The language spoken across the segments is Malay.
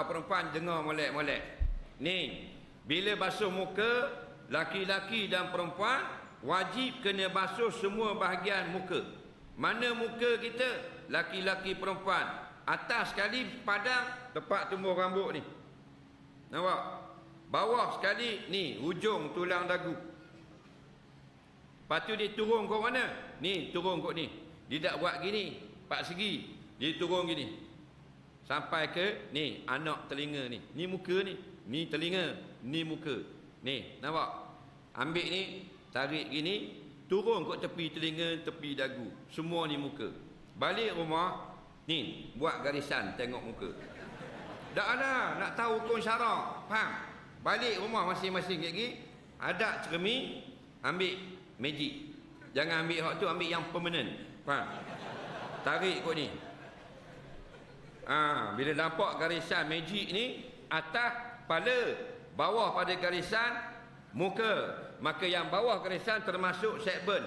Kalau perempuan dengar molek-molek. Ni, bila basuh muka, laki-laki dan perempuan wajib kena basuh semua bahagian muka. Mana muka kita? Laki-laki perempuan. Atas sekali padang tempat tumbuh rambut ni. Nampak? Bawah sekali ni hujung tulang dagu. Lepas tu dia turun ke mana? Ni turun kot ni. Dia tak buat gini, 4 segi. Dia turun gini. Sampai ke ni anak telinga ni. Ni muka ni. Ni telinga, ni muka. Ni, nampak? Ambil ni, tarik gini, turun kot tepi telinga, tepi dagu. Semua ni muka. Balik rumah, ni buat garisan tengok muka. Tak ada nak tahu hukum syarak. Faham? Balik rumah masing-masing lagi ada cermin, ambil magic. Jangan ambil hak tu, ambil yang permanent. Faham? Tarik kot ni. Bila nampak garisan magic ni, atas kepala, bawah pada garisan muka, maka yang bawah garisan termasuk sideburn.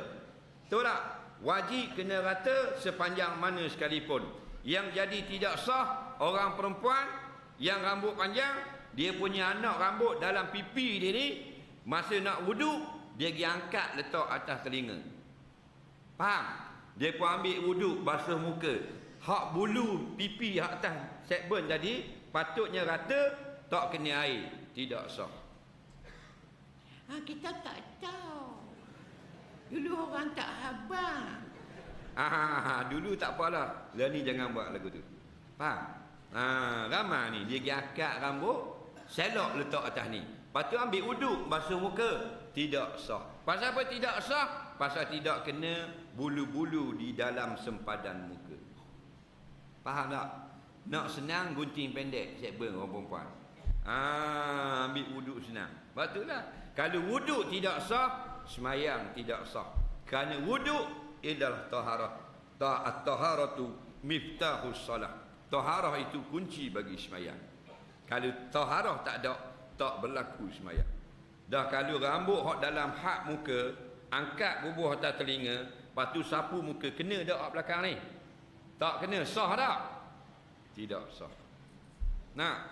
Betul tak? Wajib kena rata sepanjang mana sekalipun. Yang jadi tidak sah orang perempuan yang rambut panjang, dia punya anak rambut dalam pipi dia ni, masa nak wuduk dia pergi angkat letak atas telinga. Faham? Dia pun ambil wuduk basuh muka. Hak bulu pipi hak atas sideburn tadi patutnya rata, tak kena air, tidak sah. Kita tak tahu. Dulu orang tak habang. Dulu tak apalah. Lah ni jangan buat lagu tu. Faham? Ramai ni dia pergi akad rambut, selok letak atas ni. Lepas tu ambil wuduk basuh muka, tidak sah. Pasal apa tidak sah? Pasal tidak kena bulu-bulu di dalam sempadan muka. Faham tak? Nak senang gunting pendek sideburn orang perempuan. Ambil wuduk senang. Betullah. Kalau wuduk tidak sah, semayang tidak sah. Kerana wuduk ialah taharah. At-taharatu miftahus salah. Taharah itu kunci bagi semayang. Kalau taharah tak ada, tak berlaku semayang. Dah kalau rambut hak dalam hak muka, angkat bubuh atas telinga, lepas tu sapu muka, kena tak hak belakang ni? Tak kena, sah tak? Tidak sah. Nah,